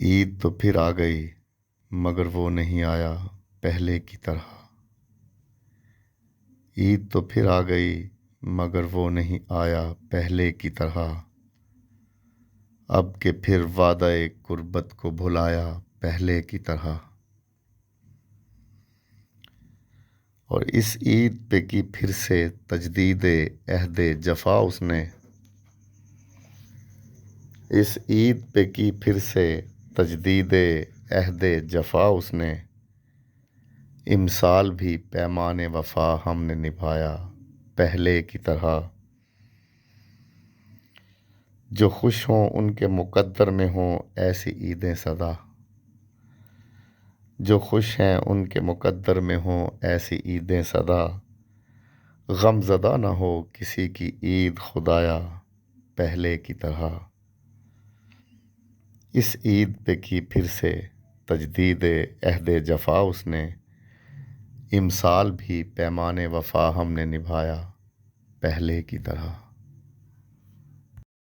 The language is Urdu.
عید تو پھر آ گئی مگر وہ نہیں آیا پہلے کی طرح۔ عید تو پھر آ گئی مگر وہ نہیں آیا پہلے کی طرح۔ اب کہ پھر وعدہ قربت کو بھلایا پہلے کی طرح۔ اور اس عید پہ کی پھر سے تجدید عہد جفا اس نے۔ اس عید پہ کی پھر سے تجدید عہد جفا اس نے۔ امسال بھی پیمان وفا ہم نے نبھایا پہلے کی طرح۔ جو خوش ہوں ان کے مقدر میں ہوں ایسی عیدیں سدا۔ جو خوش ہیں ان کے مقدر میں ہوں ایسی عیدیں سدا۔ غم زدہ نہ ہو کسی کی عید خدایا پہلے کی طرح۔ اس عید پہ کی پھر سے تجدید عہد جفا اس نے۔ امسال بھی پیمان وفا ہم نے نبھایا پہلے کی طرح۔